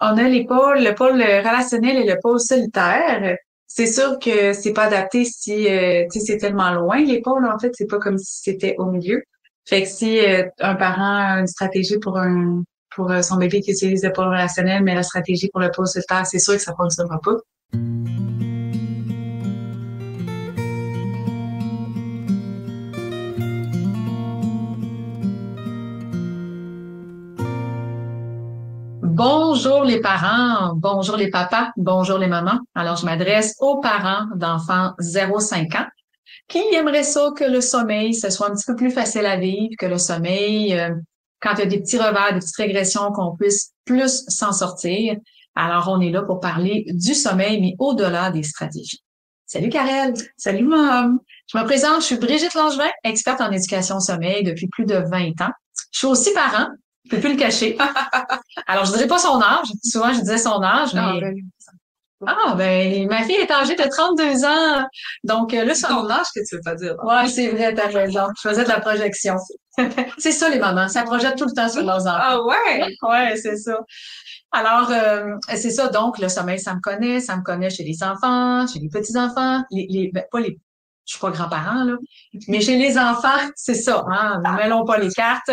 on a le pôle relationnel et le pôle solitaire. C'est sûr que c'est pas adapté si tu sais, c'est tellement loin. Les pôles, en fait, c'est pas comme si c'était au milieu. Fait que si un parent a une stratégie pour son bébé qui utilise le pôle relationnel, mais la stratégie pour le pôle solitaire, c'est sûr que ça fonctionnera pas. Bonjour les parents, bonjour les papas, bonjour les mamans. Alors, je m'adresse aux parents d'enfants 0-5 ans qui aimeraient ça que le sommeil, ce soit un petit peu plus facile à vivre, que le sommeil, quand il y a des petits revers, des petites régressions, qu'on puisse plus s'en sortir. Alors, on est là pour parler du sommeil, mais au-delà des stratégies. Salut Karel. Salut Mom. Je me présente, je suis Brigitte Langevin, experte en éducation au sommeil depuis plus de 20 ans. Je suis aussi parent, je peux plus le cacher. Alors, je dirais pas son âge. Souvent, je disais son âge, mais... ben, ma fille est âgée de 32 ans. Donc, là, C'est ton âge que tu veux pas dire. ouais, c'est vrai, t'as raison. Je faisais de la projection. C'est ça, les mamans. Ça projette tout le temps sur leurs enfants. Ah ouais? Ouais, c'est ça. Alors, c'est ça. Donc, le sommeil, ça me connaît. Ça me connaît chez les enfants, chez les petits-enfants. Pas les, je suis pas grand-parent, là. Mais chez les enfants, c'est ça, hein. Ne mêlons pas les cartes.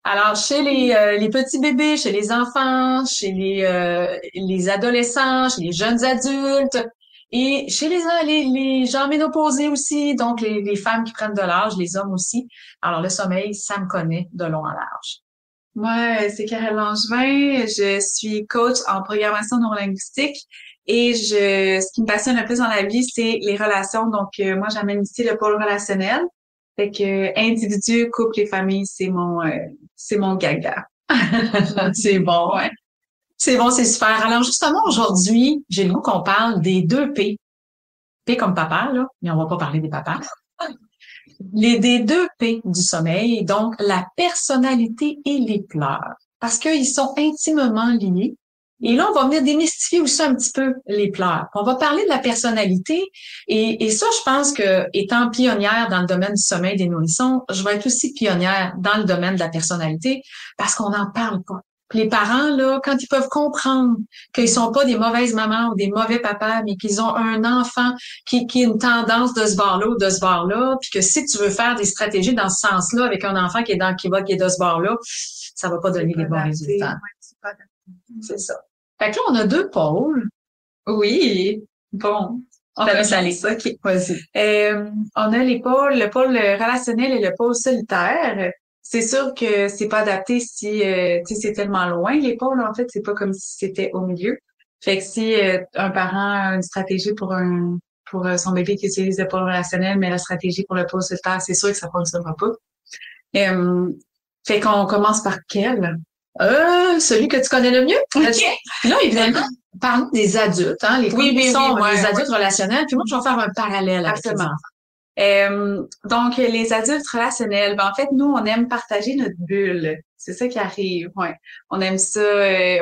Alors, chez les petits bébés, chez les enfants, chez les adolescents, chez les jeunes adultes et chez les gens ménopausés aussi, donc les femmes qui prennent de l'âge, les hommes aussi. Alors, le sommeil, ça me connaît de long en large. Moi, c'est Karel Langevin. Je suis coach en programmation neurolinguistique et ce qui me passionne le plus dans la vie, c'est les relations. Donc, moi, j'amène ici le pôle relationnel. Fait que individu, couple et famille, c'est mon gaga. C'est bon. Ouais. C'est bon, c'est super. Alors, justement, aujourd'hui, j'ai le goût qu'on parle des 2 P. P comme papa, là, mais on va pas parler des papas. Des 2 P du sommeil, donc la personnalité et les pleurs, parce qu'ils sont intimement liés. Et là, on va venir démystifier aussi un petit peu les pleurs. On va parler de la personnalité et ça, je pense que étant pionnière dans le domaine du sommeil des nourrissons, je vais être aussi pionnière dans le domaine de la personnalité parce qu'on n'en parle pas. Puis les parents, là, quand ils peuvent comprendre qu'ils sont pas des mauvaises mamans ou des mauvais papas, mais qu'ils ont un enfant qui a une tendance de ce bord-là ou de ce bord-là, puis que si tu veux faire des stratégies dans ce sens-là avec un enfant qui est de ce bord-là, ça va pas donner des bons résultats. Ouais, c'est pas adapté. C'est ça. Fait que là, on a 2 pôles. Oui. Bon. On Ça va laisse aller. ça. OK. Vas-y. On a le pôle relationnel et le pôle solitaire. C'est sûr que c'est pas adapté si tu sais, c'est tellement loin. Les pôles, en fait, c'est pas comme si c'était au milieu. Fait que si un parent a une stratégie pour son bébé qui utilise le pôle relationnel, mais la stratégie pour le pôle solitaire, c'est sûr que ça fonctionnera pas. Euh, Fait qu'on commence par quel? Celui que tu connais le mieux. OK. Là, évidemment, parlons des adultes, hein, les Oui, oui, conditions oui, ouais, des ouais. adultes relationnels. Puis moi, je vais faire un parallèle avec les Absolument. enfants. Donc, les adultes relationnels, ben, en fait, nous, on aime partager notre bulle. C'est ça qui arrive, ouais. On aime ça, ouais.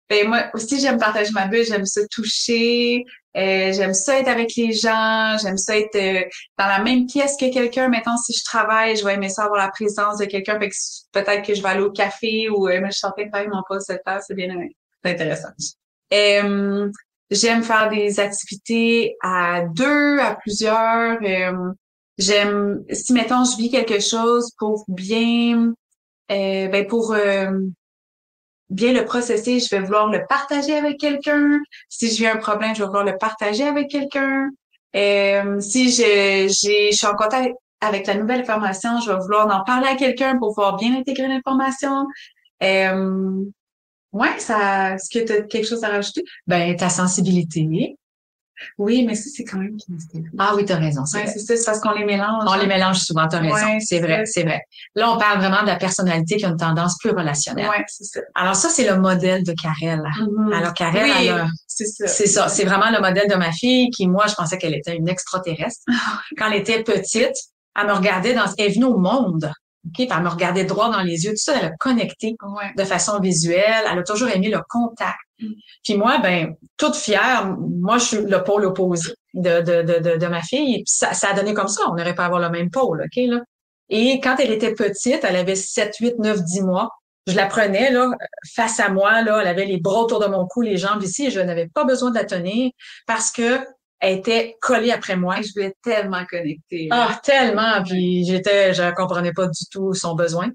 Ben, moi aussi, j'aime partager ma bulle, j'aime ça toucher, j'aime ça être avec les gens, j'aime ça être dans la même pièce que quelqu'un. Maintenant, si je travaille, je vais aimer ça avoir la présence de quelqu'un, fait que peut-être que je vais aller au café ou moi, je suis en train de faire mon poste de temps, c'est bien c'est intéressant. Euh, J'aime faire des activités à deux, à plusieurs. J'aime, si mettons, je vis quelque chose pour pour bien le processer, je vais vouloir le partager avec quelqu'un. Si je vis un problème, je vais vouloir le partager avec quelqu'un. Si je suis en contact avec la nouvelle information, je vais vouloir en parler à quelqu'un pour pouvoir bien intégrer l'information. Euh, ouais, ça, est-ce que tu as quelque chose à rajouter? Ben, ta sensibilité. Oui, mais ça, c'est quand même kinesthésie. Ah oui, t'as raison, c'est Ouais, vrai. c'est ça, c'est parce qu'on les mélange. On les mélange souvent, t'as raison. Ouais, C'est c'est vrai, ça. c'est vrai. Là, on parle vraiment de la personnalité qui a une tendance plus relationnelle. Ouais, c'est ça. Alors ça, c'est le modèle de Karel. Alors Karel, Oui, elle a, c'est ça. c'est ça, c'est vraiment le modèle de ma fille qui, moi, je pensais qu'elle était une extraterrestre. Quand elle était petite, elle me regardait elle est venue au monde. OK? Puis elle me regardait droit dans les yeux. Tout ça, elle a connecté Ouais. de façon visuelle. Elle a toujours aimé le contact. Puis moi, ben, toute fière, moi, je suis le pôle opposé de ma fille. Puis ça a donné comme ça. On n'aurait pas avoir le même pôle, OK, là. Et quand elle était petite, elle avait 7, 8, 9, 10 mois. Je la prenais, là, face à moi, là, elle avait les bras autour de mon cou, les jambes ici, et je n'avais pas besoin de la tenir parce que elle était collée après moi. Et je voulais tellement connecter, là. Ah, tellement! Puis je comprenais pas du tout son besoin.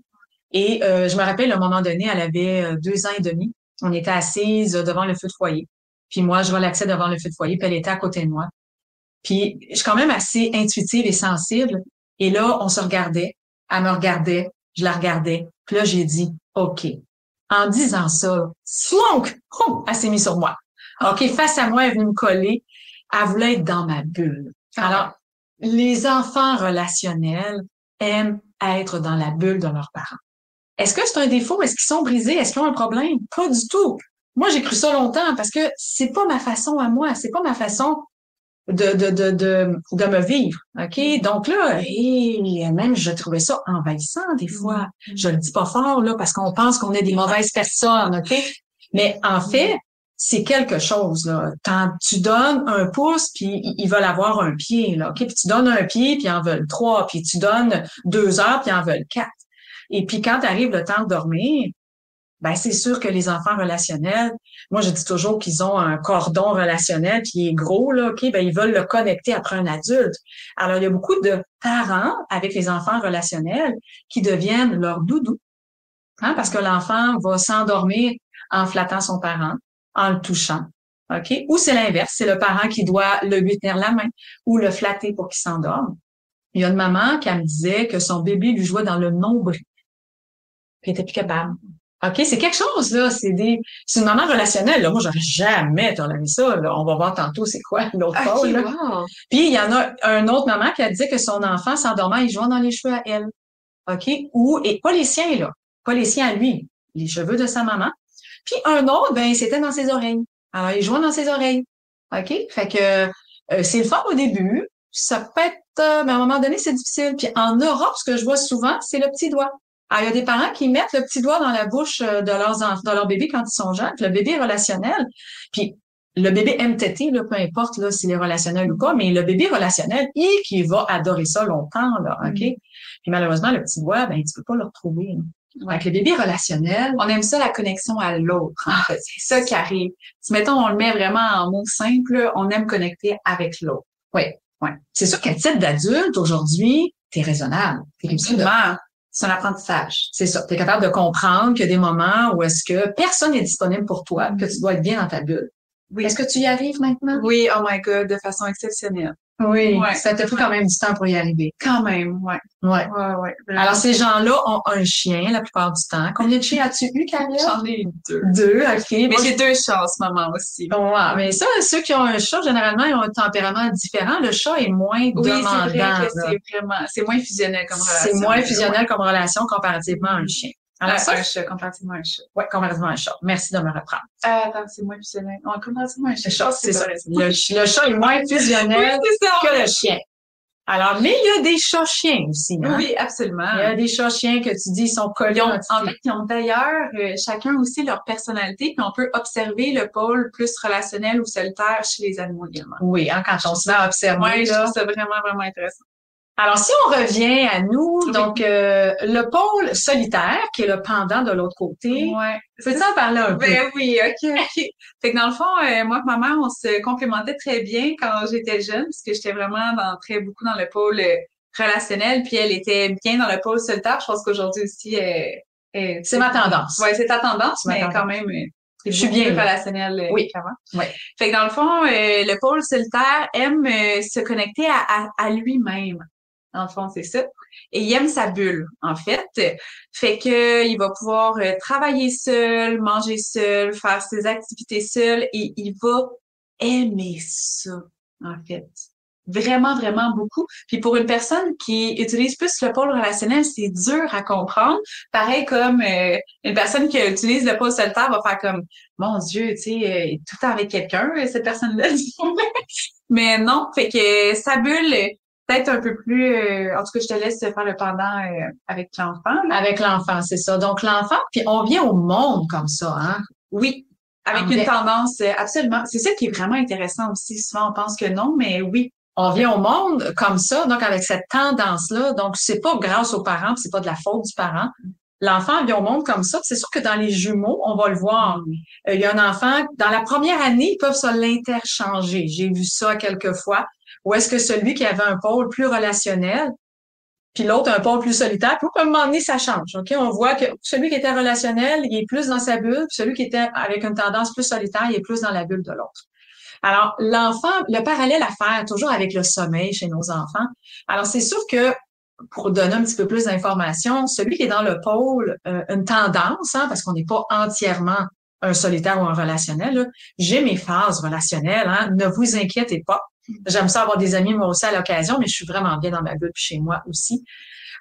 Et je me rappelle, à un moment donné, elle avait 2 ans et demi. On était assises devant le feu de foyer. Puis moi, je relaxais devant le feu de foyer, puis elle était à côté de moi. Puis je suis quand même assez intuitive et sensible. Et là, on se regardait. Elle me regardait, je la regardais. Puis là, j'ai dit, OK. En disant ça, slonk! Elle s'est mise sur moi. OK, face à moi, elle est venue me coller. Elle voulait être dans ma bulle. Alors, les enfants relationnels aiment être dans la bulle de leurs parents. Est-ce que c'est un défaut? Est-ce qu'ils sont brisés? Est-ce qu'ils ont un problème? Pas du tout. Moi, j'ai cru ça longtemps parce que c'est pas ma façon à moi. C'est pas ma façon de me vivre. OK? Donc là, et même, je trouvais ça envahissant des fois. Je le dis pas fort, là, parce qu'on pense qu'on est des mauvaises personnes. OK? Mais en fait, c'est quelque chose, là. Quand tu donnes un pouce, puis ils veulent avoir un pied, là. OK? Puis tu donnes un pied, puis ils en veulent 3. Puis tu donnes 2 heures, puis ils en veulent 4. Et puis quand arrive le temps de dormir, ben c'est sûr que les enfants relationnels, moi je dis toujours qu'ils ont un cordon relationnel puis il est gros là, OK, ben ils veulent le connecter après un adulte. Alors il y a beaucoup de parents avec les enfants relationnels qui deviennent leur doudou, hein, parce que l'enfant va s'endormir en flattant son parent, en le touchant. OK? Ou c'est l'inverse, c'est le parent qui doit lui tenir la main ou le flatter pour qu'il s'endorme. Il y a une maman qui me disait que son bébé lui jouait dans le nombril. Puis elle était plus capable. OK, c'est quelque chose, là. C'est une maman relationnelle, là. Moi, j'aurais jamais toléré ça, là. On va voir tantôt c'est quoi l'autre pôle, là. Wow. Puis, il y en a un autre maman qui a dit que son enfant s'endormait, il jouait dans les cheveux à elle. OK? Et pas les siens, là. Pas les siens à lui. Les cheveux de sa maman. Puis, un autre, ben, c'était dans ses oreilles. Alors, il jouait dans ses oreilles. OK? Fait que, c'est le fun au début. Ça peut être, mais à un moment donné, c'est difficile. Puis, en Europe, ce que je vois souvent, c'est le petit doigt. Alors, il y a des parents qui mettent le petit doigt dans la bouche de leur bébé quand ils sont jeunes. Puis le bébé est relationnel. Puis le bébé aime téter, là, peu importe là, s'il est relationnel ou pas, mais le bébé relationnel, qui va adorer ça longtemps, là, OK? Puis malheureusement, le petit doigt, ben, tu peux pas le retrouver. Hein. Avec le bébé relationnel, on aime ça, la connexion à l'autre, en fait. C'est ça qui arrive. Si, mettons, on le met vraiment en mots simples, on aime connecter avec l'autre. Oui, oui. C'est sûr qu'à titre d'adulte, aujourd'hui, t'es raisonnable. Absolument. C'est un apprentissage. C'est ça. Tu es capable de comprendre qu'il y a des moments où est-ce que personne n'est disponible pour toi, que tu dois être bien dans ta bulle. Oui. Est-ce que tu y arrives maintenant? Oui, oh my God, de façon exceptionnelle. Oui, ouais. Ça t'a pris quand même du temps pour y arriver. Quand même, ouais. Ouais. Ouais. Alors, ces gens-là ont un chien la plupart du temps. Combien de chiens as-tu eu, Karine? J'en ai eu 2. 2, OK. Mais j'ai 2 chats en ce moment aussi. Ouais, mais ça, ceux qui ont un chat, généralement, ils ont un tempérament différent. Le chat est moins demandant. Oui, c'est vrai que c'est moins fusionnel comme relation. C'est moins fusionnel comme relation comparativement à un chien. Alors ça, un chat, comparativement à un chat. Oui, comparativement à un chat. Merci de me reprendre. Attends, c'est moins fusionnel. Comparativement à un chat. Le chat, c'est ça. Le chat est moins fusionnel que le chien. Alors, mais il y a des chats-chiens aussi. Hein? Oui, absolument. Il y a des chats-chiens que tu dis, ils sont collés. En fait, ils ont d'ailleurs chacun aussi leur personnalité, puis on peut observer le pôle plus relationnel ou solitaire chez les animaux également. Oui, hein, quand on se met à observer. Oui, je trouve ça vraiment, vraiment intéressant. Alors, si on revient à nous, oui. Donc, le pôle solitaire, qui est le pendant de l'autre côté. Ouais. Peux-tu en parler un peu? Ben oui, OK. Fait que dans le fond, moi et ma mère, on se complémentait très bien quand j'étais jeune, parce que j'étais vraiment beaucoup dans le pôle relationnel, puis elle était bien dans le pôle solitaire. Je pense qu'aujourd'hui aussi, c'est ma tendance. Oui, c'est ta tendance, mais quand même, je suis bien relationnel oui. qu'avant. Oui. Fait que dans le fond, le pôle solitaire aime se connecter à lui-même. Dans le fond, c'est ça. Et il aime sa bulle, en fait. Fait que il va pouvoir travailler seul, manger seul, faire ses activités seul, et il va aimer ça, en fait. Vraiment, vraiment beaucoup. Puis pour une personne qui utilise plus le pôle relationnel, c'est dur à comprendre. Pareil comme une personne qui utilise le pôle solitaire va faire comme, mon Dieu, tu sais, tout le temps avec quelqu'un, cette personne-là. Mais non, fait que sa bulle, peut-être un peu plus, en tout cas, je te laisse faire le pendant avec l'enfant. Là. Avec l'enfant, c'est ça. Donc, l'enfant, puis on vient au monde comme ça, hein? Oui, avec une tendance, absolument. C'est ça qui est vraiment intéressant aussi. Souvent, on pense que non, mais oui. On vient au monde comme ça, donc avec cette tendance-là. Donc, c'est pas grâce aux parents, c'est pas de la faute du parent. l'enfant vient au monde comme ça. C'est sûr que dans les jumeaux, on va le voir. Il y a un enfant, dans la première année, ils peuvent se l'interchanger. J'ai vu ça quelques fois. Ou est-ce que celui qui avait un pôle plus relationnel, puis l'autre un pôle plus solitaire, puis à un moment donné, ça change. OK? On voit que celui qui était relationnel, il est plus dans sa bulle, puis celui qui était avec une tendance plus solitaire, il est plus dans la bulle de l'autre. Alors, l'enfant, le parallèle à faire toujours avec le sommeil chez nos enfants. Alors, c'est sûr que pour donner un petit peu plus d'informations, celui qui est dans le pôle, une tendance, parce qu'on n'est pas entièrement un solitaire ou un relationnel, là, j'ai mes phases relationnelles, ne vous inquiétez pas. J'aime ça avoir des amis moi aussi à l'occasion, mais je suis vraiment bien dans ma bulle puis chez moi aussi.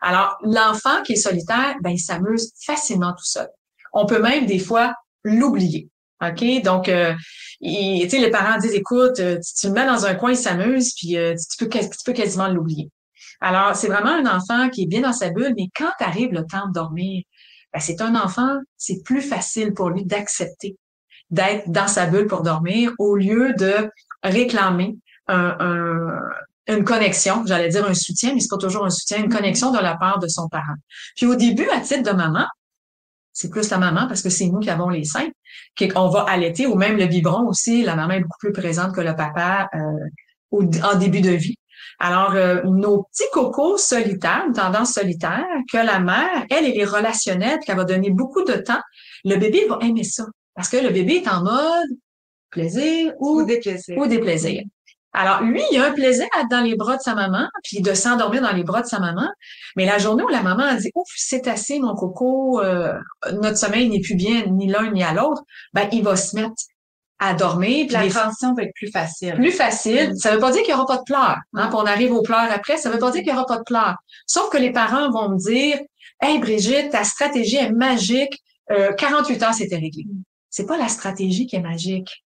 Alors, l'enfant qui est solitaire, ben il s'amuse facilement tout seul. On peut même des fois l'oublier. OK? Donc, tu sais, les parents disent, écoute, tu le mets dans un coin, il s'amuse, puis tu peux quasiment l'oublier. Alors, c'est vraiment un enfant qui est bien dans sa bulle, mais quand arrive le temps de dormir, ben, c'est un enfant, c'est plus facile pour lui d'accepter d'être dans sa bulle pour dormir au lieu de réclamer une connexion, j'allais dire un soutien, mais c'est pas toujours un soutien, une connexion de la part de son parent. Puis au début, à titre de maman, c'est plus la maman parce que c'est nous qui avons les seins, qu'on va allaiter, ou même le biberon aussi, la maman est beaucoup plus présente que le papa en début de vie. Alors, nos petits cocos solitaires, une tendance solitaire, que la mère, elle est relationnelle, puis qu'elle va donner beaucoup de temps, le bébé va aimer ça. Parce que le bébé est en mode plaisir ou déplaisir. Alors, lui, il a un plaisir à être dans les bras de sa maman, puis de s'endormir dans les bras de sa maman. Mais la journée où la maman a dit « Ouf, c'est assez, mon coco, notre sommeil n'est plus bien ni l'un ni à l'autre », ben, il va se mettre à dormir. Puis la transition va être plus facile. Plus facile. Ça veut pas dire qu'il y aura pas de pleurs. Puis on arrive aux pleurs après. Ça veut pas dire qu'il y aura pas de pleurs. Sauf que les parents vont me dire « Hey, Brigitte, ta stratégie est magique. 48 heures, c'était réglé. » C'est pas la stratégie qui est magique.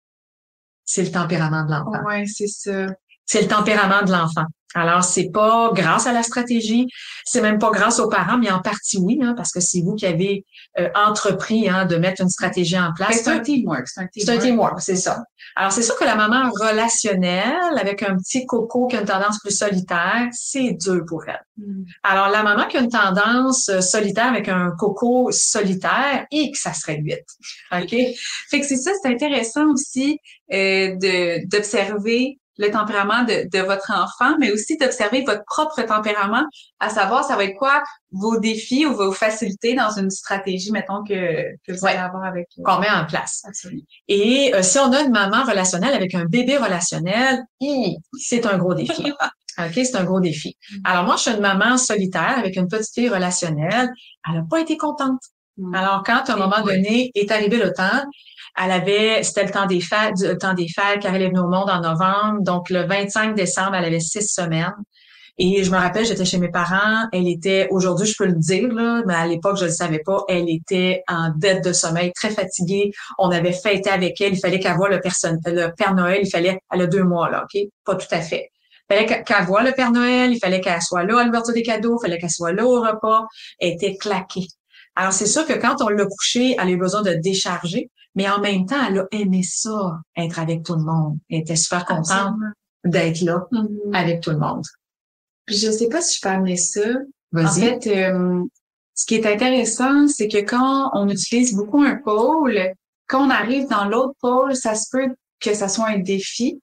C'est le tempérament de l'enfant. Ouais, c'est ça. C'est le tempérament de l'enfant. Alors, c'est pas grâce à la stratégie, c'est même pas grâce aux parents, mais en partie oui, parce que c'est vous qui avez entrepris de mettre une stratégie en place. C'est un teamwork. C'est un teamwork, c'est ça. Alors, c'est sûr que la maman relationnelle, avec un petit coco qui a une tendance plus solitaire, c'est dur pour elle. Alors, la maman qui a une tendance solitaire avec un coco solitaire, que ça serait 8. OK? Fait que c'est ça, c'est intéressant aussi d'observer le tempérament de votre enfant, mais aussi d'observer votre propre tempérament, à savoir, ça va être quoi vos défis ou vos facilités dans une stratégie, mettons, que vous allez avoir avec... qu'on met en place. Absolument. Et si on a une maman relationnelle avec un bébé relationnel, c'est un gros défi. OK, c'est un gros défi. Alors moi, je suis une maman solitaire avec une petite fille relationnelle. Elle n'a pas été contente. Alors quand, à un moment donné, est arrivé le temps, c'était le temps des fêtes, car elle est venue au monde en novembre. Donc, le 25 décembre, elle avait 6 semaines. Et je me rappelle, j'étais chez mes parents. Elle était, aujourd'hui, je peux le dire, là, mais à l'époque, je le savais pas. Elle était en dette de sommeil, très fatiguée. On avait fêté avec elle. Il fallait qu'elle voie le Père Noël. Elle a 2 mois, là, OK? Pas tout à fait. Il fallait qu'elle voie le Père Noël. Il fallait qu'elle soit là à l'ouverture des cadeaux. Il fallait qu'elle soit là au repas. Elle était claquée. Alors, c'est sûr que quand on l'a couchée, elle a eu besoin de décharger. Mais en même temps, elle a aimé ça, être avec tout le monde. Elle était super contente d'être là avec tout le monde. Puis je sais pas si je peux amener ça. Vas-y. En fait, ce qui est intéressant, c'est que quand on utilise beaucoup un pôle, quand on arrive dans l'autre pôle, ça se peut que ça soit un défi.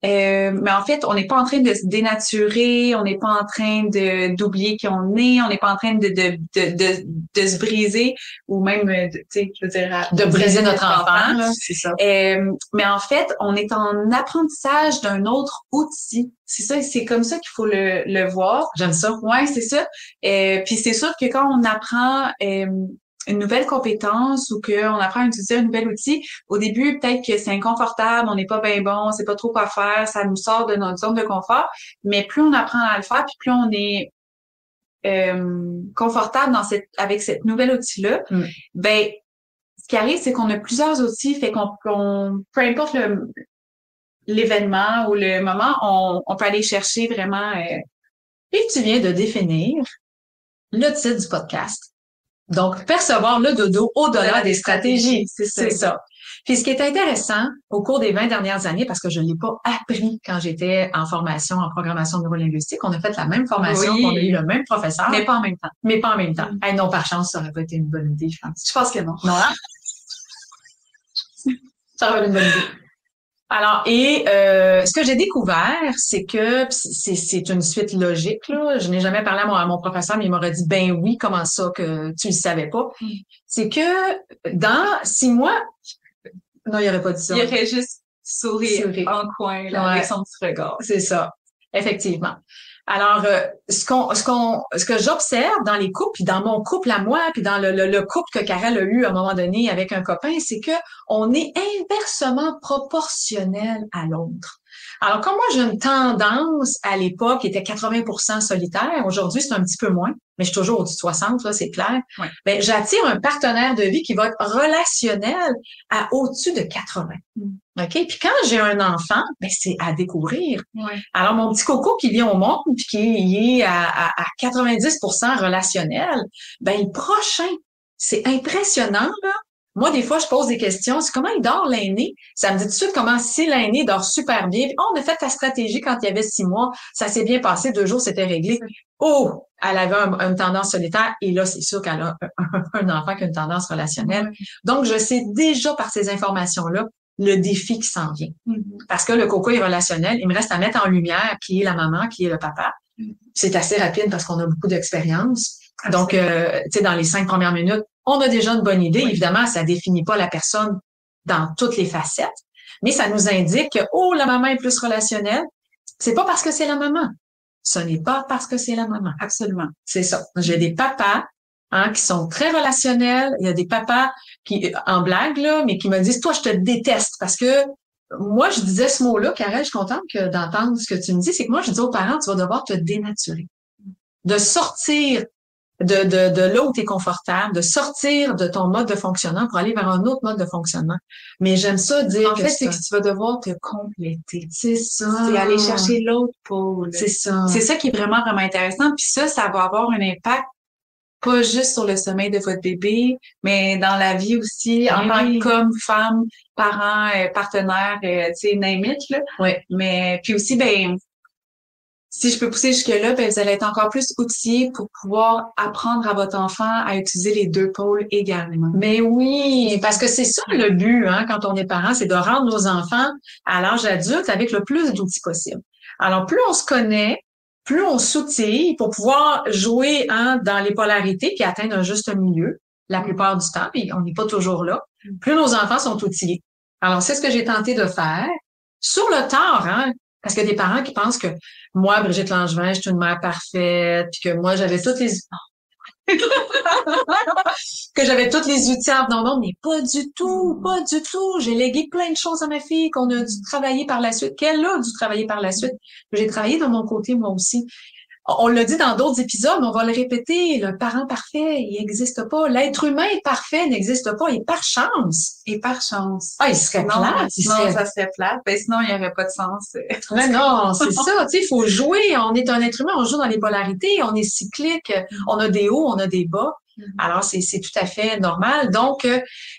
Mais en fait, on n'est pas en train de se dénaturer, on n'est pas en train d'oublier qui on est, on n'est pas en train de se briser ou même, tu sais, je veux dire, de briser notre enfant, là, c'est ça. Mais en fait, on est en apprentissage d'un autre outil. C'est ça, c'est comme ça qu'il faut le voir. J'aime ça. Ouais, c'est ça. Puis c'est sûr que quand on apprend une nouvelle compétence ou qu'on apprend à utiliser un nouvel outil, au début, peut-être que c'est inconfortable, on n'est pas bien bon, on sait pas trop quoi faire, ça nous sort de notre zone de confort, mais plus on apprend à le faire, puis plus on est confortable avec cette nouvelle outil-là, ben ce qui arrive, c'est qu'on a plusieurs outils, fait qu'on peu importe l'événement ou le moment, on peut aller chercher vraiment... Et tu viens de définir le titre du podcast. Donc, percevoir le dodo au-delà des stratégies. C'est ça. Puis ce qui est intéressant au cours des 20 dernières années, parce que je ne l'ai pas appris quand j'étais en formation en programmation neurolinguistique, on a fait la même formation, Oui. on a eu le même professeur. Mais pas en même temps. Mais pas en même temps. Hey, non, par chance, ça aurait pas été une bonne idée, je pense. Je pense que non. Non, hein? Ça aurait été une bonne idée. Alors, ce que j'ai découvert, c'est que c'est une suite logique, là. Je n'ai jamais parlé à mon professeur, mais il m'aurait dit, ben oui, comment ça que tu le savais pas? C'est que dans 6 mois, non, il aurait pas dit ça. Il aurait juste sourire en coin, là, avec son petit regard. C'est ça. Effectivement. Alors, ce que j'observe dans les couples, puis dans mon couple à moi, puis dans le couple que Karel a eu à un moment donné avec un copain, c'est que on est inversement proportionnel à l'autre. Alors, comme moi, j'ai une tendance à l'époque qui était 80% solitaire, aujourd'hui, c'est un petit peu moins, mais je suis toujours au-dessus de 60, là, c'est clair. Ouais. Ben, j'attire un partenaire de vie qui va être relationnel à au-dessus de 80. OK? Puis quand j'ai un enfant, ben, c'est à découvrir. Ouais. Alors, mon petit coco qui vient au monde, puis qui est à 90% relationnel, ben, le prochain, c'est impressionnant, là. Moi, des fois, je pose des questions. C'est comment il dort, l'aîné? Ça me dit tout de suite comment si l'aîné dort super bien. Puis, on a fait ta stratégie quand il y avait 6 mois. Ça s'est bien passé. 2 jours, c'était réglé. Oh! Elle avait une tendance solitaire. Et là, c'est sûr qu'elle a un enfant qui a une tendance relationnelle. Donc, je sais déjà par ces informations-là le défi qui s'en vient. Parce que le coco est relationnel. Il me reste à mettre en lumière qui est la maman, qui est le papa. C'est assez rapide parce qu'on a beaucoup d'expérience. Donc, tu sais, dans les 5 premières minutes, on a déjà une bonne idée. Évidemment, ça définit pas la personne dans toutes les facettes, mais ça nous indique que, oh, la maman est plus relationnelle. C'est pas parce que c'est la maman. Ce n'est pas parce que c'est la maman. Absolument. C'est ça. J'ai des papas, qui sont très relationnels. Il y a des papas qui, en blague, là, mais qui me disent, toi, je te déteste parce que moi, je disais ce mot-là, Karel, je suis contente d'entendre ce que tu me dis, c'est que moi, je dis aux parents, tu vas devoir te dénaturer. De sortir de là où tu es confortable, de sortir de ton mode de fonctionnement pour aller vers un autre mode de fonctionnement. Mais j'aime ça dire en fait, c'est que tu vas devoir te compléter. C'est ça. C'est aller chercher l'autre pôle. C'est ça. C'est ça qui est vraiment, vraiment intéressant. Puis ça va avoir un impact pas juste sur le sommeil de votre bébé, mais dans la vie aussi, en tant que comme femme, parent, partenaire, tu sais, name it, là. Oui. Mais puis aussi, ben, si je peux pousser jusque-là, ben, vous allez être encore plus outillés pour pouvoir apprendre à votre enfant à utiliser les 2 pôles également. Mais oui, parce que c'est ça le but, quand on est parent, c'est de rendre nos enfants à l'âge adulte avec le plus d'outils possible. Alors, plus on se connaît, plus on s'outille pour pouvoir jouer dans les polarités puis atteindre un juste milieu la plupart du temps, puis on n'est pas toujours là. Plus nos enfants sont outillés. Alors, c'est ce que j'ai tenté de faire. Sur le tard, parce qu'il y a des parents qui pensent que moi, Brigitte Langevin, je suis une mère parfaite, puis que moi, j'avais toutes les que j'avais tous les outils en venant monde, mais pas du tout, pas du tout. J'ai légué plein de choses à ma fille qu'on a dû travailler par la suite, qu'elle a dû travailler par la suite. J'ai travaillé de mon côté, moi aussi. On l'a dit dans d'autres épisodes, mais on va le répéter, le parent parfait, il n'existe pas. L'être humain parfait n'existe pas, et par chance. Et par chance. Ah, il serait plate. Non, ça serait plate. Ben, sinon, il n'y aurait pas de sens. Mais non, c'est ça. Tu sais, il faut jouer. On est un être humain, on joue dans les polarités, on est cyclique, on a des hauts, on a des bas. Alors, c'est tout à fait normal. Donc,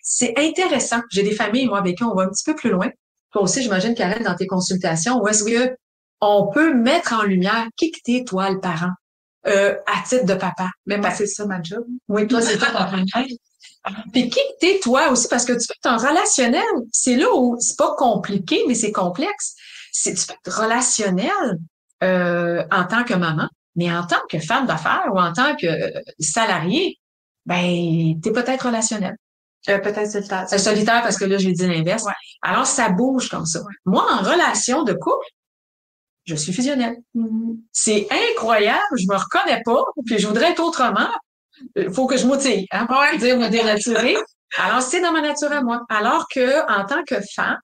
c'est intéressant. J'ai des familles, moi, avec qui on va un petit peu plus loin. Toi aussi, j'imagine, Karel, dans tes consultations, où est-ce que on peut mettre en lumière qui que t'es, toi, le parent, à titre de papa. Mais moi, c'est ça ma job. Oui, toi, c'est toi ton parent. Puis qui que t'es, toi aussi, parce que tu peux être en relationnel. C'est là où c'est pas compliqué, mais c'est complexe. Tu peux être relationnel en tant que maman, mais en tant que femme d'affaires ou en tant que salarié, ben, t'es peut-être relationnel. Peut-être solitaire. Solitaire, parce que là, je l'ai dit l'inverse. Ouais. Alors, ça bouge comme ça. Ouais. Moi, en relation de couple, je suis fusionnelle. C'est incroyable, je me reconnais pas, puis je voudrais être autrement. Il faut que je m'outille, pour dire me dénaturer. Alors, c'est dans ma nature à moi. Alors que, en tant que femme,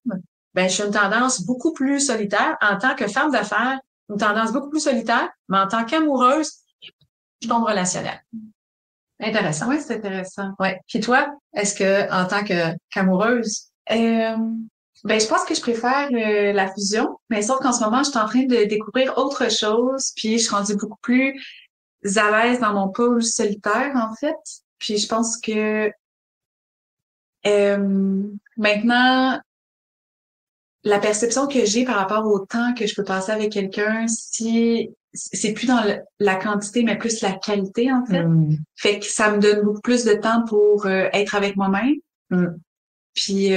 ben, j'ai une tendance beaucoup plus solitaire. En tant que femme d'affaires, une tendance beaucoup plus solitaire, mais en tant qu'amoureuse, je tombe relationnelle. Intéressant. Oui, c'est intéressant. Ouais. Puis toi, est-ce que, en tant qu'amoureuse, ben, je pense que je préfère la fusion, mais sauf qu'en ce moment, je suis en train de découvrir autre chose, puis je suis rendue beaucoup plus à l'aise dans mon pôle solitaire, en fait. Puis je pense que Maintenant, la perception que j'ai par rapport au temps que je peux passer avec quelqu'un, si c'est plus dans la quantité, mais plus la qualité, en fait. Fait que ça me donne beaucoup plus de temps pour être avec moi-même. Puis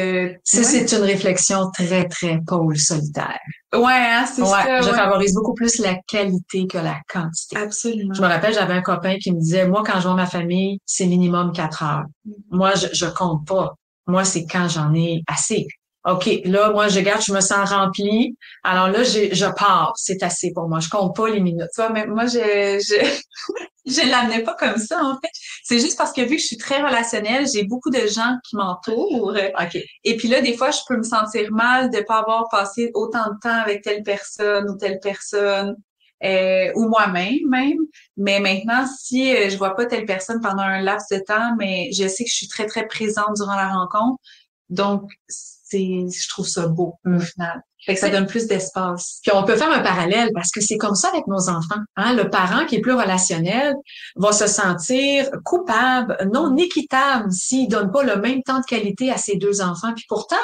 ça, c'est une réflexion très, très pôle solitaire. Ouais, hein, c'est ça. Je favorise beaucoup plus la qualité que la quantité. Absolument. Je me rappelle, j'avais un copain qui me disait, moi, quand je vois ma famille, c'est minimum 4 heures. Moi, je compte pas. Moi, c'est quand j'en ai assez. OK, là, moi, je me sens remplie. Alors là, je pars. C'est assez pour moi. Je compte pas les minutes. Tu vois, mais moi, je l'amenais pas comme ça, en fait. C'est juste parce que vu que je suis très relationnelle, j'ai beaucoup de gens qui m'entourent. OK. Et puis là, des fois, je peux me sentir mal de pas avoir passé autant de temps avec telle personne ou telle personne, ou moi-même même. Mais maintenant, si je vois pas telle personne pendant un laps de temps, mais je sais que je suis très, très présente durant la rencontre. Donc, je trouve ça beau, au final. Fait que ça donne plus d'espace. Puis on peut faire un parallèle parce que c'est comme ça avec nos enfants. Hein? Le parent qui est plus relationnel va se sentir coupable, non équitable s'il donne pas le même temps de qualité à ses 2 enfants. Puis pourtant,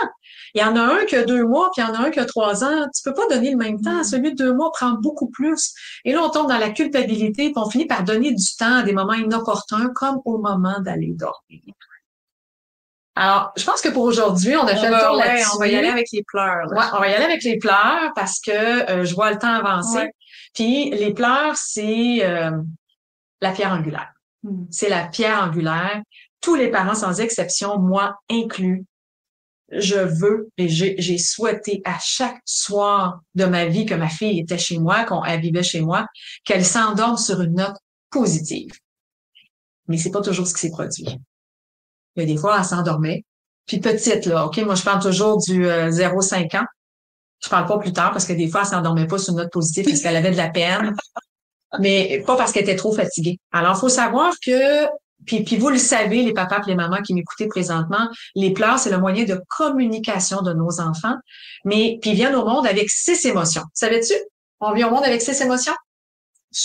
il y en a un qui a 2 mois, puis il y en a un qui a 3 ans. Tu peux pas donner le même temps. Celui de 2 mois prend beaucoup plus. Et là, on tombe dans la culpabilité, puis on finit par donner du temps à des moments inopportuns, comme au moment d'aller dormir. Alors, je pense que pour aujourd'hui, on a fait le tour là-dessus. On va y aller avec les pleurs. Ouais, on va y aller avec les pleurs parce que je vois le temps avancer. Ouais. Puis les pleurs, c'est la pierre angulaire. C'est la pierre angulaire. Tous les parents, sans exception, moi inclus, je veux et j'ai souhaité à chaque soir de ma vie que ma fille était chez moi, qu'elle vivait chez moi, qu'elle s'endorme sur une note positive. Mais c'est pas toujours ce qui s'est produit. Il y a des fois, elle s'endormait. Puis petite, là, OK, moi, je parle toujours du 0-5 ans. Je parle pas plus tard parce que des fois, elle s'endormait pas sur une note positive parce qu'elle avait de la peine. Mais pas parce qu'elle était trop fatiguée. Alors, il faut savoir que, puis vous le savez, les papas et les mamans qui m'écoutez présentement, les pleurs, c'est le moyen de communication de nos enfants. Mais, puis ils viennent au monde avec 6 émotions. Savais-tu? On vient au monde avec 6 émotions?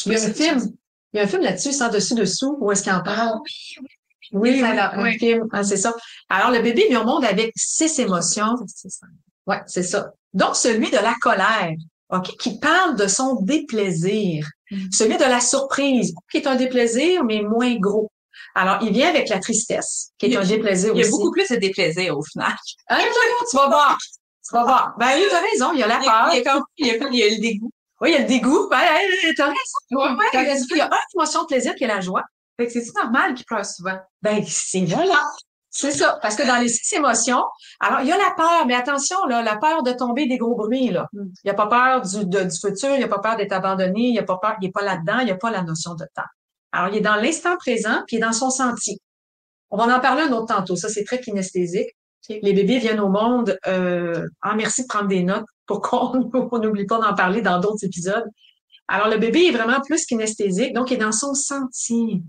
Il y a un film là-dessus, sans dessus-dessous, où est-ce qu'il en parle? Oui, un film. Ah, c'est ça. Alors, le bébé vient au monde avec 6 émotions. Ouais, c'est ça. Donc, celui de la colère, OK, qui parle de son déplaisir. Celui de la surprise, qui est un déplaisir, mais moins gros. Alors, il vient avec la tristesse, qui est un déplaisir aussi. Il y a beaucoup plus de déplaisir, au final. Ah, tu vas voir. Tu vas voir. Ben oui, t'as raison, il y a la peur. Il y a le dégoût. Oui, il y a le dégoût. Ben, t'as raison. T'as raison. Il y a une émotion de plaisir qui est la joie. Fait que c'est normal qu'il pleure souvent. Ben, c'est voilà. C'est ça. Parce que dans les 6 émotions, alors, il y a la peur, mais attention, là, la peur de tomber des gros bruits, là. Il n'y a pas peur du futur, il n'y a pas peur d'être abandonné, il n'y a pas peur, il n'est pas là-dedans, il n'y a pas la notion de temps. Alors, il est dans l'instant présent, puis il est dans son sentier. On va en parler un autre tantôt. Ça, c'est très kinesthésique. Les bébés viennent au monde, merci de prendre des notes pour qu'on n'oublie pas d'en parler dans d'autres épisodes. Alors, le bébé est vraiment plus kinesthésique, donc il est dans son sentier.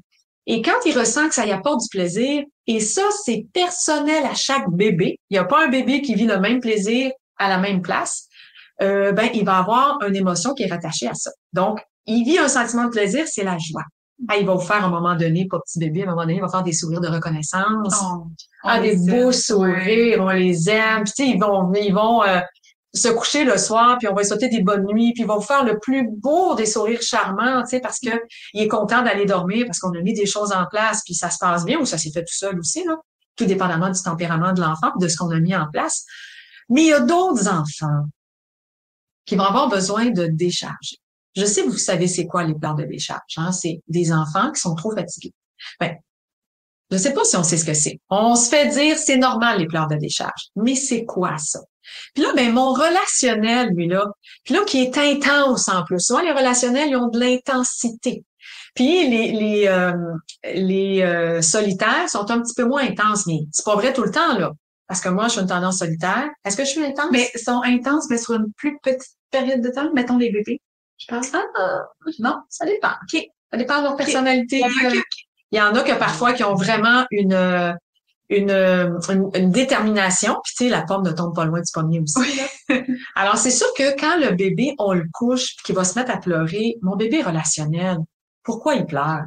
Et quand il ressent que ça y apporte du plaisir, et ça, c'est personnel à chaque bébé, il n'y a pas un bébé qui vit le même plaisir à la même place, il va avoir une émotion qui est rattachée à ça. Donc, il vit un sentiment de plaisir, c'est la joie. Ah, il va vous faire à un moment donné, pas petit bébé, à un moment donné, il va faire des sourires de reconnaissance. Des beaux sourires, on les aime. Puis, tu sais, ils vont se coucher le soir, puis on va lui souhaiter des bonnes nuits, puis ils vont faire le plus beau des sourires charmants, tu sais, parce que il est content d'aller dormir, parce qu'on a mis des choses en place, puis ça se passe bien, ou ça s'est fait tout seul aussi, là, tout dépendamment du tempérament de l'enfant, de ce qu'on a mis en place. Mais il y a d'autres enfants qui vont avoir besoin de décharger. Je sais que vous savez c'est quoi les pleurs de décharge, hein? C'est des enfants qui sont trop fatigués. Ben, je sais pas si on sait ce que c'est. On se fait dire c'est normal les pleurs de décharge, mais c'est quoi ça? Puis là, mon relationnel, lui, là, puis là, qui est intense en plus. Souvent, les relationnels, ils ont de l'intensité. Puis les solitaires sont un petit peu moins intenses, mais c'est pas vrai tout le temps, là. Parce que moi, je suis une tendance solitaire. Est-ce que je suis intense? Mais ils sont intenses, mais sur une plus petite période de temps, mettons les bébés, je pense. Non, ça dépend. OK. Ça dépend de leur personnalité. Il y en a que parfois qui ont vraiment une détermination, puis tu sais, la pomme ne tombe pas loin du pommier aussi. Oui. Alors, c'est sûr que quand le bébé, on le couche, puis qu'il va se mettre à pleurer, mon bébé est relationnel. Pourquoi il pleure?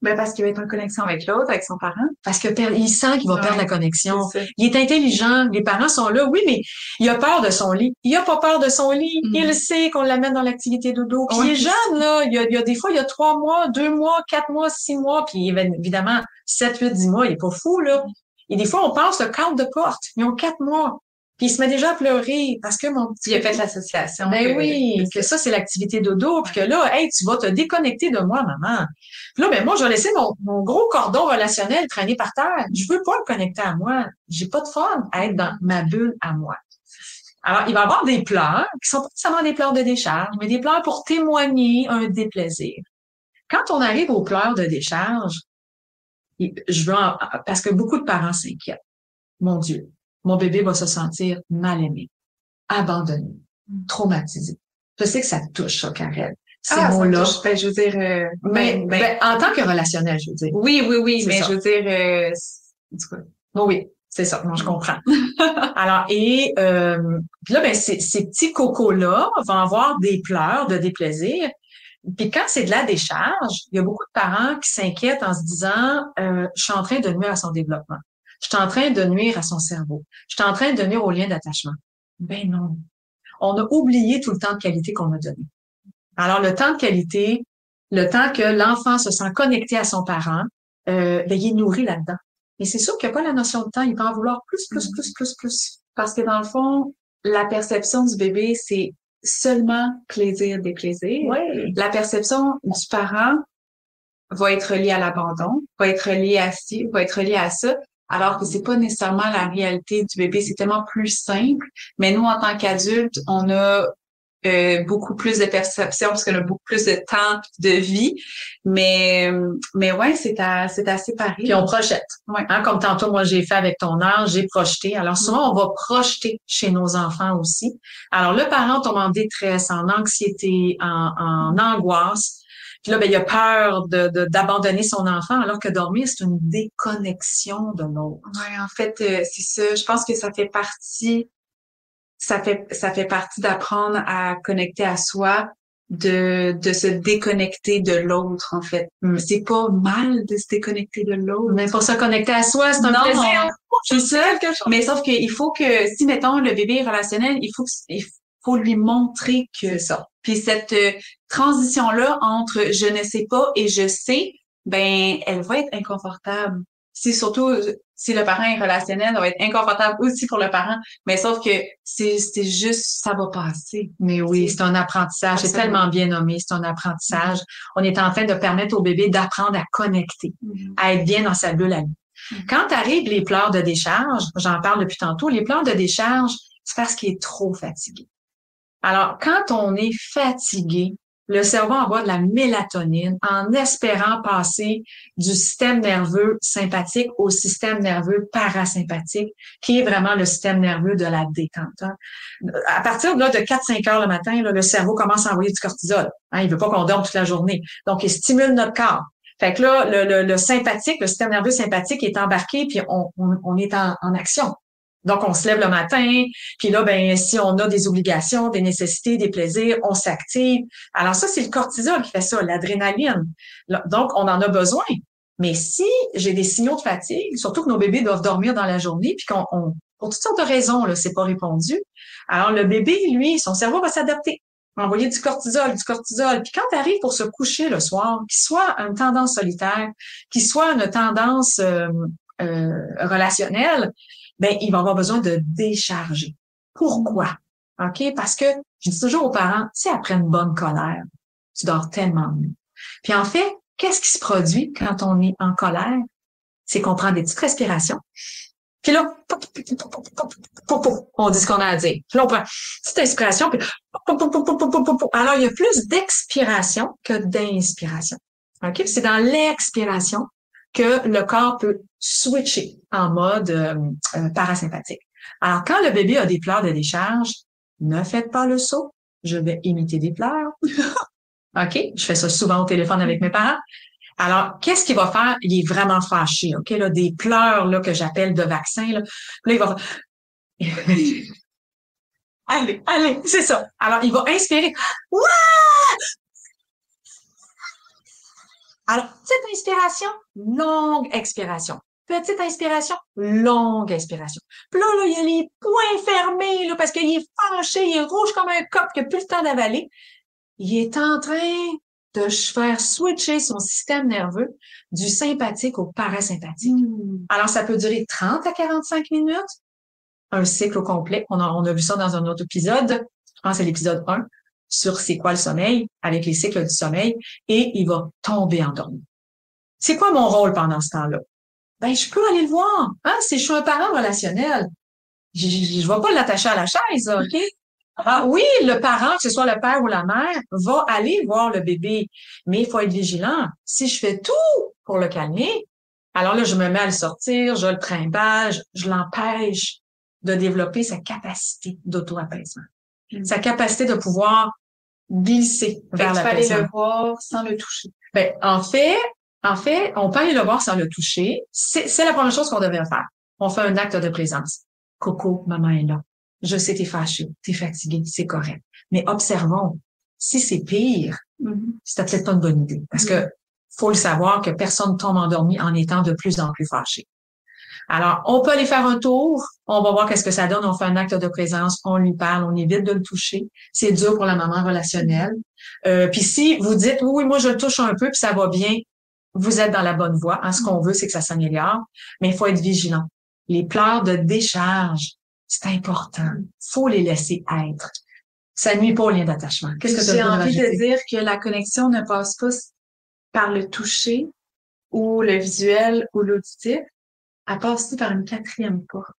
Ben, parce qu'il va être en connexion avec l'autre, avec son parent. Parce que il sent qu'il va perdre la Ouais, connexion. c'est ça. Il est intelligent, les parents sont là, oui, mais il a peur de son lit. Il a pas peur de son lit. Il Mhm. sait qu'on l'amène dans l'activité dodo. Puis il est Ouais, jeune, là. Il y a des fois, il y a 3 mois, 2 mois, 4 mois, 6 mois, puis évidemment, 7, 8, 10 mois, il est pas fou, là. Et des fois, on passe le cadre de porte. Ils ont 4 mois. Puis il se met déjà à pleurer parce que mon petit il a fait l'association ben que oui, c'est que ça. ça, c'est l'activité dodo, puis que Ouais. là, hey, tu vas te déconnecter de moi, maman. Puis là, ben moi, je vais laisser mon gros cordon relationnel traîner par terre. Je veux pas le connecter à moi. J'ai pas de fun à être dans ma bulle à moi. Alors, il va y avoir des pleurs qui sont pas nécessairement des pleurs de décharge, mais des pleurs pour témoigner un déplaisir. Quand on arrive aux pleurs de décharge, parce que beaucoup de parents s'inquiètent. Mon Dieu, mon bébé va se sentir mal aimé, abandonné, traumatisé. Je sais que ça te touche, ça, Karel. Ces Ah, ça me mots-là. touche. Ben, je veux dire, Mais en tant que relationnel, je veux dire. oui, oui, oui, C'est mais ça. je veux dire, en tout cas. Oui, oui, c'est ça. Moi, je comprends. Alors, puis là, ben, ces petits cocos-là vont avoir des pleurs de déplaisir. Puis quand c'est de la décharge, il y a beaucoup de parents qui s'inquiètent en se disant, je suis en train de nuire à son développement. Je suis en train de nuire à son cerveau. Je suis en train de nuire au lien d'attachement. Ben non. On a oublié tout le temps de qualité qu'on a donné. Alors, le temps de qualité, le temps que l'enfant se sent connecté à son parent, ben, il est nourri là-dedans. Et c'est sûr qu'il n'y a pas la notion de temps. Il va en vouloir plus, plus, plus, plus, plus. Parce que dans le fond, la perception du bébé, c'est seulement plaisir, déplaisir. Oui. La perception du parent va être liée à l'abandon, va être liée à ci, va être liée à ça, alors que c'est pas nécessairement la réalité du bébé. C'est tellement plus simple. Mais nous, en tant qu'adultes, on a beaucoup plus de perception parce qu'on a beaucoup plus de temps de vie. Mais ouais, c'est assez pareil. Puis on projette. Ouais. Hein, comme tantôt, moi, j'ai fait avec ton âge, j'ai projeté. Alors souvent, on va projeter chez nos enfants aussi. Alors le parent tombe en détresse, en anxiété, en angoisse. Puis là, ben, il a peur d'abandonner son enfant, alors que dormir, c'est une déconnexion de l'autre. Ouais, en fait, c'est ça. Je pense que ça fait partie d'apprendre à connecter à soi, de se déconnecter de l'autre, en fait. C'est pas mal de se déconnecter de l'autre. Mais pour se connecter à soi, c'est un Non, plaisir. c'est ça. Mais sauf qu'il faut que, si, mettons, le bébé est relationnel, il faut lui montrer que C'est ça. Puis cette transition-là entre je ne sais pas et je sais, ben, elle va être inconfortable. Surtout si le parent est relationnel, ça va être inconfortable aussi pour le parent. Mais sauf que c'est juste, ça va passer. Mais oui, c'est un apprentissage. C'est Absolument. tellement bien nommé. C'est un apprentissage. On est en train de permettre au bébé d'apprendre à connecter, à être bien dans sa bulle à lui. Quand arrivent les pleurs de décharge, j'en parle depuis tantôt, les pleurs de décharge, c'est parce qu'il est trop fatigué. Alors, quand on est fatigué, le cerveau envoie de la mélatonine en espérant passer du système nerveux sympathique au système nerveux parasympathique, qui est vraiment le système nerveux de la détente. Hein. À partir là, de 4-5 heures le matin, là, le cerveau commence à envoyer du cortisol. Hein, il veut pas qu'on dorme toute la journée. Donc, il stimule notre corps. Fait que là, le sympathique, le système nerveux sympathique est embarqué, puis on est en action. Donc, on se lève le matin, puis là, ben, si on a des obligations, des nécessités, des plaisirs, on s'active. Alors ça, c'est le cortisol qui fait ça, l'adrénaline. Donc, on en a besoin. Mais si j'ai des signaux de fatigue, surtout que nos bébés doivent dormir dans la journée, puis pour toutes sortes de raisons, là, c'est pas répondu. Alors, le bébé, lui, son cerveau va s'adapter. Envoyer du cortisol, du cortisol. Puis quand tu arrives pour se coucher le soir, qu'il soit une tendance solitaire, qu'il soit une tendance relationnelle, ben, il va avoir besoin de décharger. Pourquoi? OK? Parce que je dis toujours aux parents, tu sais, après une bonne colère, tu dors tellement mieux. Puis en fait, qu'est-ce qui se produit quand on est en colère? C'est qu'on prend des petites respirations. Puis là, on dit ce qu'on a à dire. Puis là, on prend une petite inspiration, puis alors, il y a plus d'expiration que d'inspiration. OK? Puis c'est dans l'expiration que le corps peut switcher en mode parasympathique. Alors, quand le bébé a des pleurs de décharge, ne faites pas le saut. Je vais imiter des pleurs. OK? Je fais ça souvent au téléphone avec mes parents. Alors, qu'est-ce qu'il va faire? Il est vraiment fâché, OK? Là, des pleurs là, que j'appelle de vaccin. Là, il va faire... allez, c'est ça. Alors, il va inspirer. Ouais! Alors, petite inspiration, longue expiration. Petite inspiration, longue expiration. Puis là, il y a les poings fermés, là, parce qu'il est fâché, il est rouge comme un coq, il n'a plus le temps d'avaler. Il est en train de faire switcher son système nerveux du sympathique au parasympathique. Alors, ça peut durer 30 à 45 minutes, un cycle au complet. On a vu ça dans un autre épisode. Je pense que c'est l'épisode 1 sur c'est quoi le sommeil, avec les cycles du sommeil, et il va tomber endormi. C'est quoi mon rôle pendant ce temps-là? Ben, je peux aller le voir. Hein? Si je suis un parent relationnel, je vais pas l'attacher à la chaise, OK? Ah oui, le parent, que ce soit le père ou la mère, va aller voir le bébé. Mais il faut être vigilant. Si je fais tout pour le calmer, alors là, je me mets à le sortir, je le trimballe, je l'empêche de développer sa capacité d'auto-apaisement. Sa capacité de pouvoir glisser vers l'apaisement. Tu peux aller le voir sans le toucher. Ben, en fait, on peut aller le voir sans le toucher. C'est la première chose qu'on devrait faire. On fait un acte de présence. Coco, maman est là. Je sais, t'es fâché, t'es fatigué, c'est correct. Mais observons. Si c'est pire, c'est peut-être pas une bonne idée. Parce que faut le savoir que personne tombe endormi en étant de plus en plus fâché. Alors, on peut aller faire un tour, on va voir qu'est-ce que ça donne, on fait un acte de présence, on lui parle, on évite de le toucher. C'est dur pour la maman relationnelle. Puis si vous dites, oui, moi je le touche un peu, puis ça va bien, vous êtes dans la bonne voie. Hein, ce qu'on veut, c'est que ça s'améliore, mais il faut être vigilant. Les pleurs de décharge, c'est important. Faut les laisser être. Ça nuit pas au lien d'attachement. Qu'est-ce que j'ai envie de dire que la connexion ne passe pas par le toucher ou le visuel ou l'auditif. Elle passe aussi par une quatrième porte.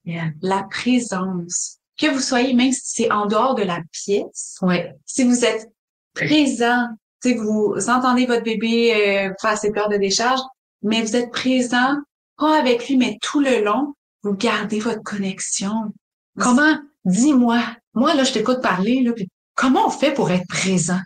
La présence. Que vous soyez, même si c'est en dehors de la pièce. Si vous êtes présent, si vous entendez votre bébé faire ses pleurs de décharge, mais vous êtes présent, pas avec lui, mais tout le long, vous gardez votre connexion. Comment? Dis-moi. Moi, là, je t'écoute parler, là, puis comment on fait pour être présent?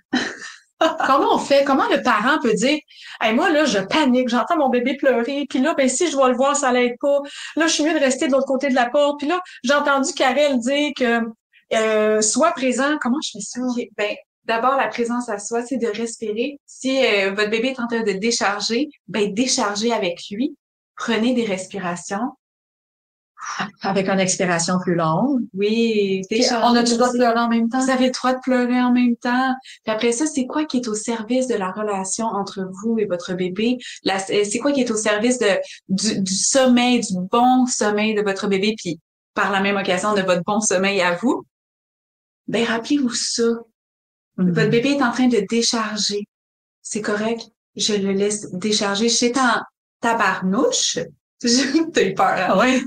Comment on fait? Comment le parent peut dire, hey, moi, là, je panique, j'entends mon bébé pleurer, puis là, ben, si je vais le voir, ça l'aide pas. Là, je suis mieux de rester de l'autre côté de la porte. Puis là, j'ai entendu Karel dire que sois présent. Comment je fais ça? Okay. Ben, d'abord, la présence à soi, c'est de respirer. Si votre bébé est en train de décharger, ben, déchargez avec lui. Prenez des respirations. Avec une expiration plus longue. Oui, on a-tu le droit de pleurer en même temps? Vous avez le droit de pleurer en même temps. Puis après ça, c'est quoi qui est au service de la relation entre vous et votre bébé? C'est quoi qui est au service du sommeil, du bon sommeil de votre bébé, puis par la même occasion de votre bon sommeil à vous? Ben, rappelez-vous ça. Votre bébé est en train de décharger. C'est correct. Je le laisse décharger. J'étais en tabarnouche. T'as eu peur, hein? Oui.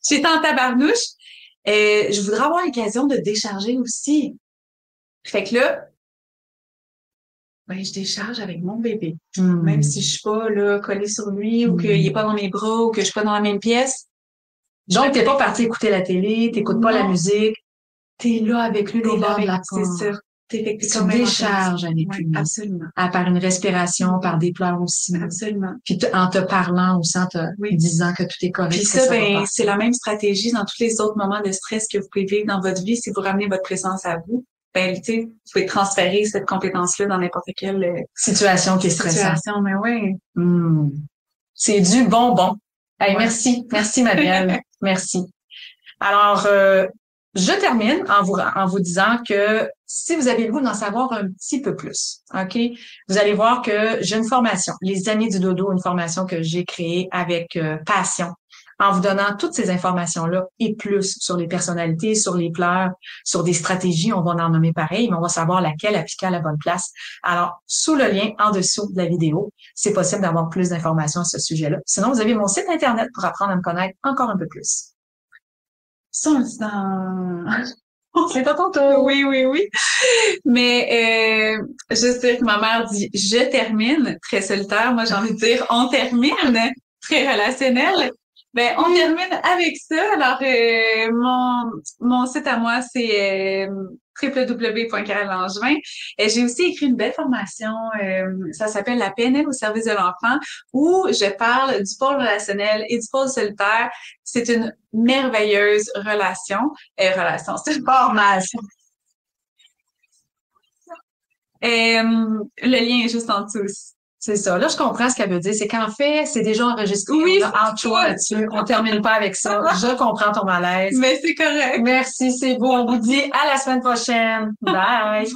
J'étais en tabarnouche. Je voudrais avoir l'occasion de décharger aussi. Fait que là, ben, je décharge avec mon bébé. Même si je suis pas, là, collée sur lui, ou qu'il est pas dans mes bras, ou que je suis pas dans la même pièce. Donc, t'es pas parti écouter la télé, t'écoutes pas la musique. T'es là avec lui, au bord de la c'est ça. Tu décharges avec lui. Absolument. Par une respiration, par des pleurs aussi. Absolument. Puis en te parlant aussi, en te disant que tout est correct. Puis ça, ben, c'est la même stratégie dans tous les autres moments de stress que vous pouvez vivre dans votre vie. Si vous ramenez votre présence à vous, ben, tu sais, vous pouvez transférer cette compétence-là dans n'importe quelle situation qui est stressante. Mais oui. C'est du bonbon. Hey, merci. Merci, Marielle. Merci. Alors, je termine en vous disant que si vous avez le goût d'en savoir un petit peu plus, OK, vous allez voir que j'ai une formation, les Amis du Dodo, une formation que j'ai créée avec passion, en vous donnant toutes ces informations-là et plus sur les personnalités, sur les pleurs, sur des stratégies, on va en nommer pareil, mais on va savoir laquelle appliquer à la bonne place. Alors, sous le lien en dessous de la vidéo, c'est possible d'avoir plus d'informations à ce sujet-là. Sinon, vous avez mon site Internet pour apprendre à me connaître encore un peu plus. Ça, on le dit dans... C'est pas ton tour. Oui. Mais juste dire que ma mère dit « je termine », très solitaire. Moi, j'ai envie de dire « on termine », très relationnel. Ben, on termine avec ça. Alors, mon site à moi, c'est www.carolangevin. J'ai aussi écrit une belle formation, ça s'appelle la PNL au service de l'enfant, où je parle du pôle relationnel et du pôle solitaire. C'est une merveilleuse relation. C'est une formation. Le lien est juste en dessous. C'est ça. Là, je comprends ce qu'elle veut dire. C'est qu'en fait, c'est déjà enregistré. Oui, On a entre toi là-dessus. On termine pas avec ça. Je comprends ton malaise. Mais c'est correct. Merci, c'est beau. On vous dit à la semaine prochaine. Bye!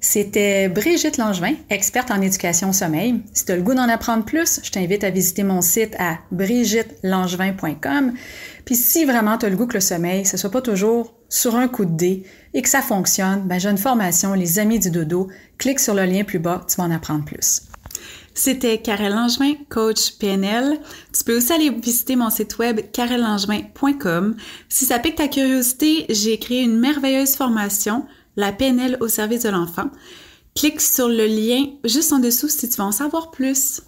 C'était Brigitte Langevin, experte en éducation au sommeil. Si tu as le goût d'en apprendre plus, je t'invite à visiter mon site à brigittelangevin.com. Puis si vraiment tu as le goût que le sommeil, ce soit pas toujours sur un coup de dé et que ça fonctionne, ben j'ai une formation Les Amis du Dodo. Clique sur le lien plus bas, tu vas en apprendre plus. C'était Karel Langevin, coach PNL. Tu peux aussi aller visiter mon site web karellangevin.com. Si ça pique ta curiosité, j'ai créé une merveilleuse formation, la PNL au service de l'enfant. Clique sur le lien juste en dessous si tu veux en savoir plus.